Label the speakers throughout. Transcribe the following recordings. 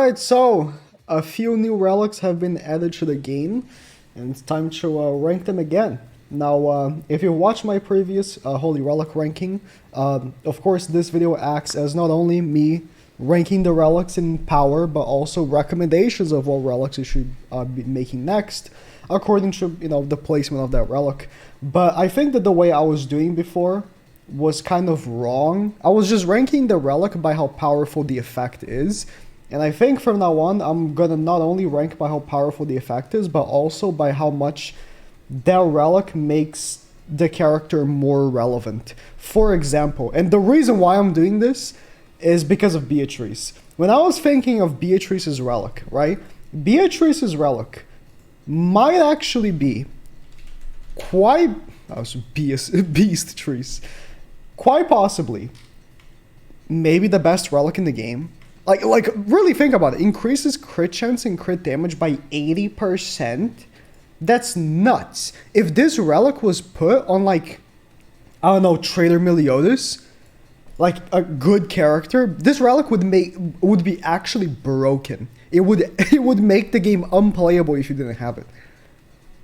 Speaker 1: Alright, so a few new relics have been added to the game, and it's time to rank them again. Now, if you watched my previous Holy Relic ranking, of course this video acts as not only me ranking the relics in power, but also recommendations of what relics you should be making next, according to, the placement of that relic. But I think that the way I was doing before was kind of wrong. I was just ranking the relic by how powerful the effect is. And I think from now on, I'm gonna not only rank by how powerful the effect is, but also by how much that relic makes the character more relevant. For example, and the reason why I'm doing this is because of Beatrice. When I was thinking of Beatrice's relic, right? Beatrice's relic might actually be quite... I was Beast Trees. Quite possibly, maybe the best relic in the game. Like really think about it. Increases crit chance and crit damage by 80%. That's nuts. If this relic was put on, like, I don't know, Trader Meliodas, like a good character, this relic would be actually broken. It would make the game unplayable if you didn't have it.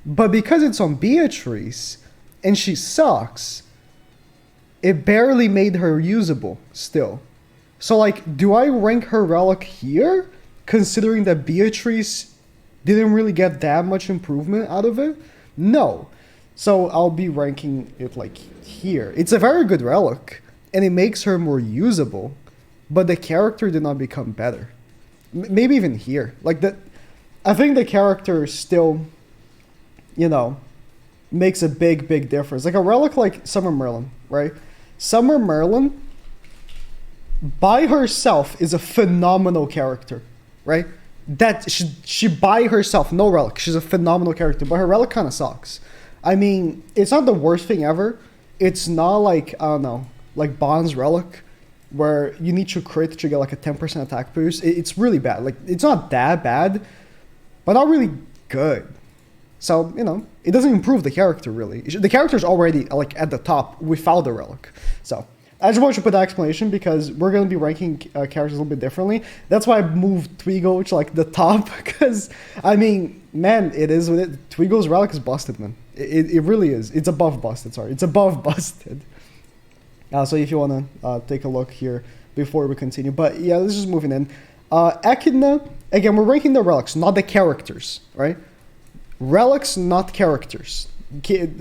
Speaker 1: But because it's on Beatrice and she sucks, it barely made her usable still. So, like, do I rank her relic here, considering that Beatrice didn't really get that much improvement out of it? No. So I'll be ranking it, like, here. It's a very good relic, and it makes her more usable, but the character did not become better. Maybe even here. Like, I think the character still, makes a big difference. Like, a relic like Summer Merlin, right? Summer Merlin by herself is a phenomenal character, right? That she by herself, no relic, she's a phenomenal character, but her relic kind of sucks. I mean, it's not the worst thing ever. It's not like, I don't know, like Bond's relic, where you need to crit to get like a 10% attack boost. It's really bad. Like, it's not that bad, but not really good. So, it doesn't improve the character, really. The character's already, like, at the top without the relic. So, I just want you to put that explanation because we're going to be ranking characters a little bit differently. That's why I moved Twigo to, like, the top. Because, I mean, man, it is. Twigo's relic is busted, man. It really is. It's above busted, sorry. It's above busted. So if you want to take a look here before we continue. But, yeah, let's just moving in. Echidna, again, we're ranking the relics, not the characters, right? Relics, not characters.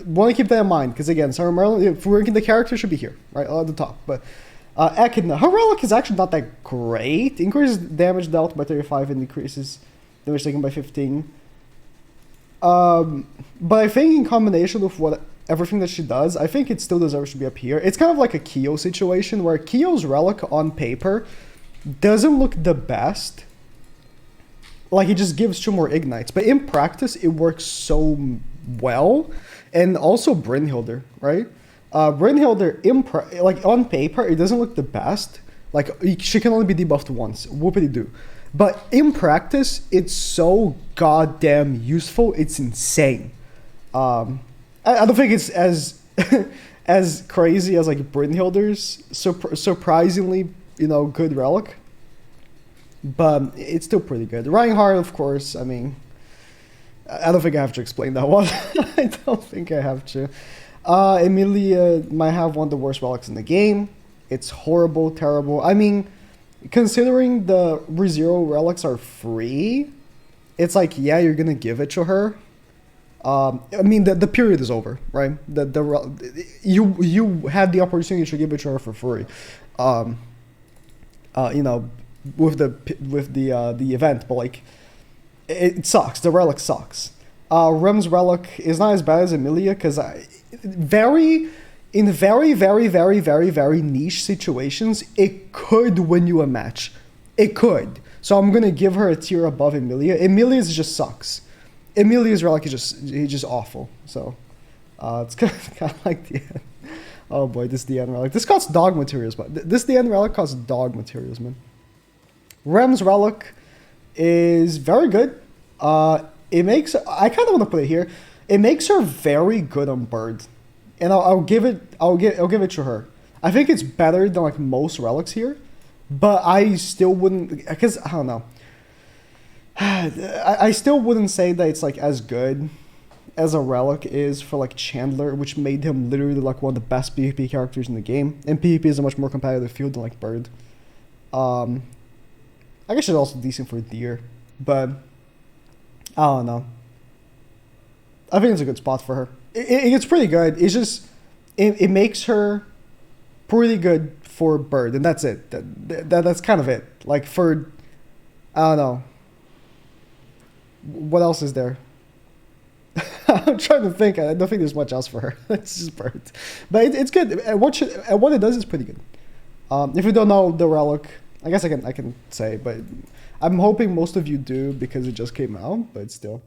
Speaker 1: Want to keep that in mind, because again, Summer Merlin, if we're ranking the character, should be here, right, at the top. But Echidna, her relic is actually not that great. Increases damage dealt by 35 and decreases damage taken by 15. But I think in combination with everything that she does, I think it still deserves to be up here. It's kind of like a Kyo situation, where Kyo's relic on paper doesn't look the best. Like, it just gives 2 more ignites. But in practice, it works so well. And also Brynhilde, right? Brynhilde, like, on paper, it doesn't look the best. Like, she can only be debuffed once. Whoopity-doo. But in practice, it's so goddamn useful. It's insane. I don't think it's as as crazy as, like, Brynhilde's surprisingly, good relic. But it's still pretty good. Reinhardt, of course, I mean, I don't think I have to explain that one. I don't think I have to. Emilia might have one of the worst relics in the game. It's horrible, terrible. I mean, considering the ReZero relics are free, it's like, yeah, you're going to give it to her. I mean, the period is over, right? You had the opportunity to give it to her for free. With the event, but like it sucks. The relic sucks. Rem's relic is not as bad as Emilia because very niche situations it could win you a match. It could. So I'm gonna give her a tier above Emilia. Emilia's just sucks. Emilia's relic is just awful. So it's kind of like the end. Oh boy, this is the end relic. This costs dog materials, but the end relic costs dog materials, man. Rem's relic is very good. It makes, I kind of want to put it here. It makes her very good on bird, and I'll give it to her. I think it's better than like most relics here, but I still wouldn't, because I don't know. I still wouldn't say that it's like as good as a relic is for like Chandler, which made him literally like one of the best PvP characters in the game. And PvP is a much more competitive field than like Bird. I guess she's also decent for Deer, but I don't know. I think it's a good spot for her. It's pretty good. It's just it makes her pretty good for Bird, and that's it. That's kind of it. Like for I don't know. What else is there? I'm trying to think. I don't think there's much else for her. It's just Bird, but it's good. And what it does is pretty good. If you don't know the relic, I guess I can say, but I'm hoping most of you do because it just came out. But still,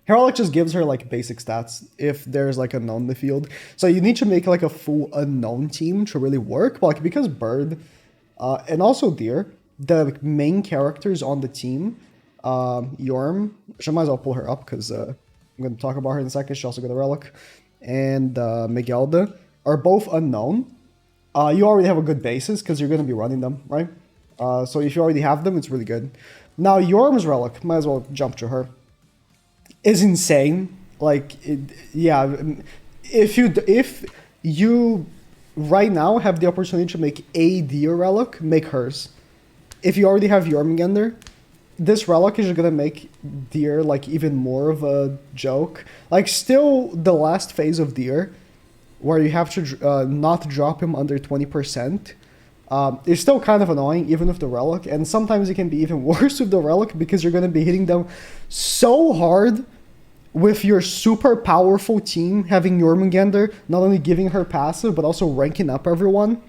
Speaker 1: Heraldic just gives her like basic stats if there's like unknown in the field. So you need to make like a full unknown team to really work. But like because Bird, and also Deer, the main characters on the team, Yorm, I might as well pull her up because I'm going to talk about her in a second. She also got a relic, and Miguelda are both unknown. You already have a good basis because you're going to be running them, right? So if you already have them, it's really good. Now Yorm's relic, might as well jump to her, is insane. Like, yeah, if you right now have the opportunity to make a Deer relic, make hers. If you already have Jormungandr, this relic is going to make Deer like even more of a joke. Like still the last phase of Deer, where you have to not drop him under 20%, is still kind of annoying even with the relic. And sometimes it can be even worse with the relic because you're going to be hitting them so hard with your super powerful team, having Jormungandr not only giving her passive, but also ranking up everyone.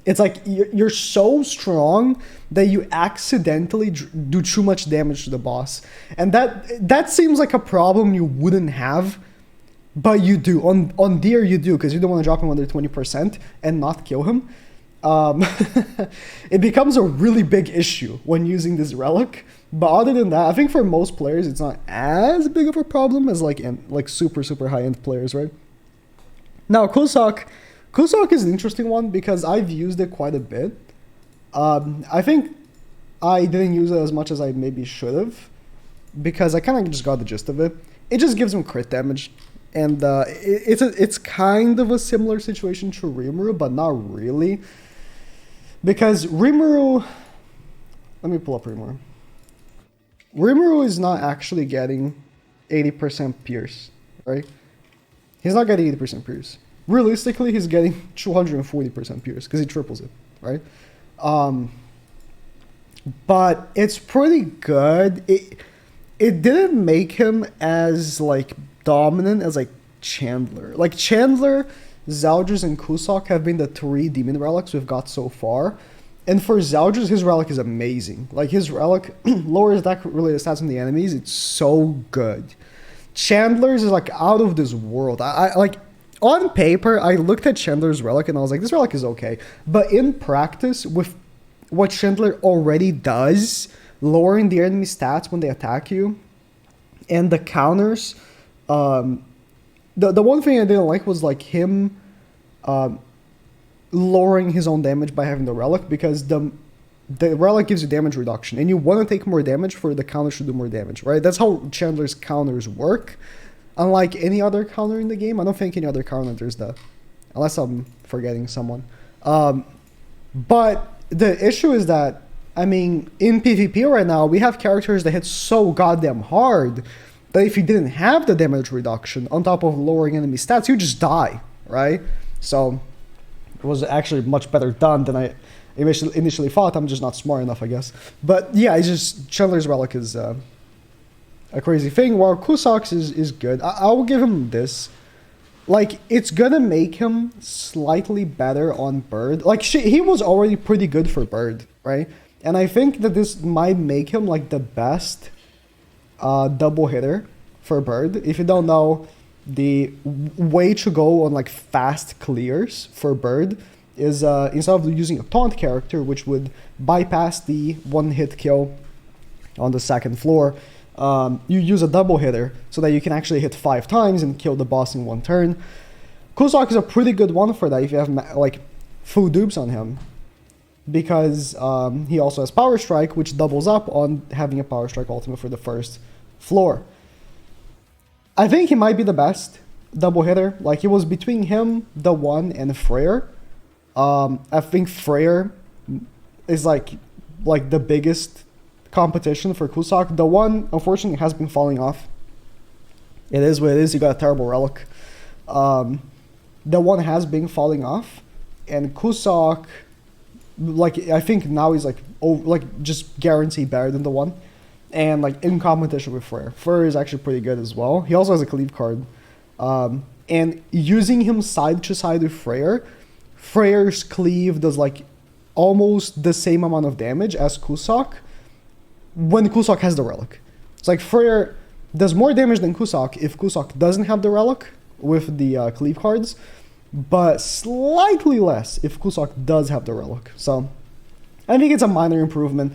Speaker 1: It's like you're so strong that you accidentally do too much damage to the boss. And that seems like a problem you wouldn't have, but you do. On Deer you do, because you don't want to drop him under 20% and not kill him. It becomes a really big issue when using this relic. But other than that, I think for most players it's not as big of a problem as like super high-end players, right? Now Kozak is an interesting one because I've used it quite a bit. I think I didn't use it as much as I maybe should have because I kind of just got the gist of it. It just gives him crit damage, and it's kind of a similar situation to Rimuru, but not really, because Rimuru. Let me pull up Rimuru. Rimuru is not actually getting 80% pierce, right? He's not getting 80% pierce. Realistically, he's getting 240% pierce because he triples it, right? But it's pretty good. It didn't make him as like dominant as like Chandler. Like Chandler, Zeldris, and Kozak have been the 3 demon relics we've got so far. And for Zeldris, his relic is amazing. Like his relic lowers attack related stats on the enemies. It's so good. Chandler's is like out of this world. I like. On paper, I looked at Chandler's relic and I was like, this relic is okay. But in practice, with what Chandler already does, lowering the enemy stats when they attack you, and the counters, the one thing I didn't like was like him lowering his own damage by having the relic, because the relic gives you damage reduction, and you want to take more damage for the counters to do more damage, right? That's how Chandler's counters work. Unlike any other counter in the game, I don't think any other counter does that, unless I'm forgetting someone. But the issue is that, I mean, in PvP right now, we have characters that hit so goddamn hard that if you didn't have the damage reduction on top of lowering enemy stats, you just die, right? So it was actually much better done than I initially thought. I'm just not smart enough, I guess. But yeah, it's just Chandler's relic is a crazy thing, while Kozak's is good. I will give him this. Like, it's gonna make him slightly better on Bird. Like, he was already pretty good for Bird, right? And I think that this might make him, like, the best double hitter for Bird. If you don't know, the way to go on, like, fast clears for Bird is instead of using a taunt character, which would bypass the one-hit kill on the second floor, you use a double hitter so that you can actually hit 5 times and kill the boss in 1 turn. Kozak is a pretty good one for that if you have like full dupes on him. because he also has Power Strike, which doubles up on having a Power Strike ultimate for the first floor. I think he might be the best double hitter. Like, it was between him, the one, and Freyr. I think Freyr is like the biggest competition for Kozak. The one, unfortunately, has been falling off. It is what it is. He got a terrible relic. The one has been falling off, and Kozak, like, I think now he's just guaranteed better than the one, and like in competition with Freyr. Freyr is actually pretty good as well. He also has a cleave card, and using him side to side with Freyr, Freyr's cleave does like almost the same amount of damage as Kozak when Kozak has the relic. It's like Freyr does more damage than Kozak if Kozak doesn't have the relic with the cleave cards, but slightly less if Kozak does have the relic. So I think it's a minor improvement.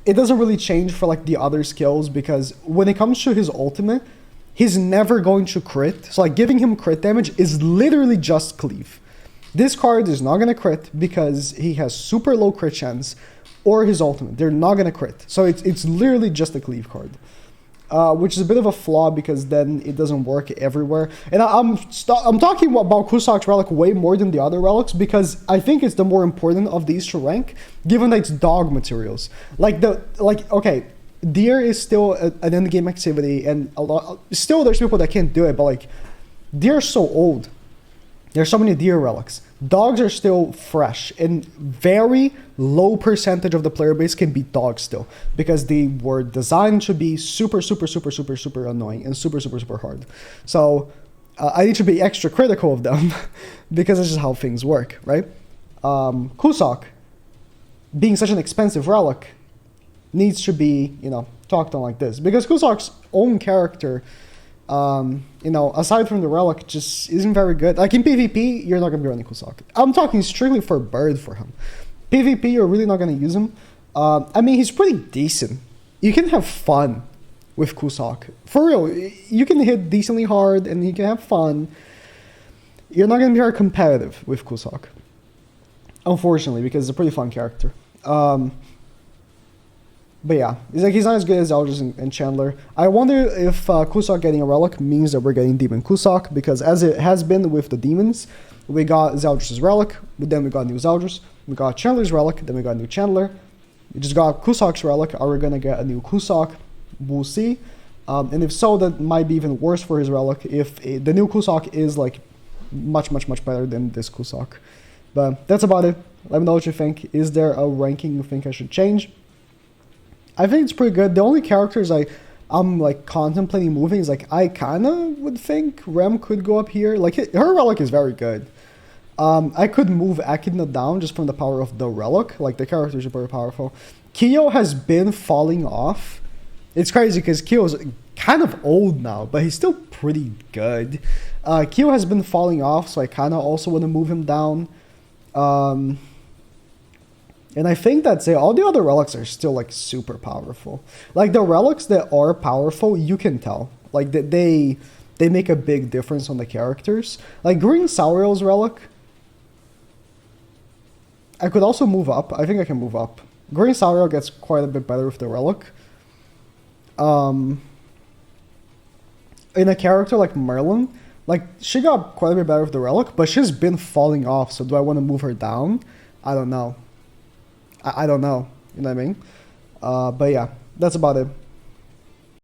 Speaker 1: It doesn't really change for like the other skills, because when it comes to his ultimate, he's never going to crit. So like giving him crit damage is literally just cleave. This card is not going to crit because he has super low crit chance, or his ultimate. They're not going to crit. So it's literally just a cleave card. Which is a bit of a flaw, because then it doesn't work everywhere. And I'm talking about Kozak's relic way more than the other relics, because I think it's the more important of these to rank, given that it's dog materials. Okay, Deer is still an end game activity, and still there's people that can't do it, but like Deer is so old. There's so many Deer relics. Dogs are still fresh, and very low percentage of the player base can beat dogs still, because they were designed to be super annoying and super hard. So I need to be extra critical of them because that's just how things work, right? Kozak, being such an expensive relic, needs to be, talked on like this, because Kozak's own character, aside from the relic, just isn't very good. Like in PvP, you're not going to be running Kozak. I'm talking strictly for Bird for him. PvP, you're really not going to use him. I mean, he's pretty decent. You can have fun with Kozak. For real, you can hit decently hard and you can have fun. You're not going to be very competitive with Kozak, unfortunately, because it's a pretty fun character. But yeah, he's not as good as Eldris and Chandler. I wonder if Kozak getting a relic means that we're getting Demon Kozak, because as it has been with the demons, we got Zeldris' relic, but then we got new Zeldris. We got Chandler's relic, then we got new Chandler. We just got Kozak's relic. Are we gonna get a new Kozak? We'll see. And if so, that might be even worse for his relic if the new Kozak is like much better than this Kozak. But that's about it. Let me know what you think. Is there a ranking you think I should change? I think it's pretty good. The only characters I'm like contemplating moving is like, I kind of would think Rem could go up here. Like her relic is very good. I could move Echidna down just from the power of the relic. Like the characters are very powerful. Kyo has been falling off. It's crazy because Kyo's kind of old now, but he's still pretty good. Kyo has been falling off, so I kind of also want to move him down. And I think that's it. All the other relics are still like super powerful. Like the relics that are powerful, you can tell. Like they make a big difference on the characters. Like Green Sauriel's relic, I could also move up. I think I can move up. Green Sauriel gets quite a bit better with the relic. In a character like Merlin, like she got quite a bit better with the relic, but she's been falling off. So do I want to move her down? I don't know. I don't know. You know what I mean? But yeah, that's about it.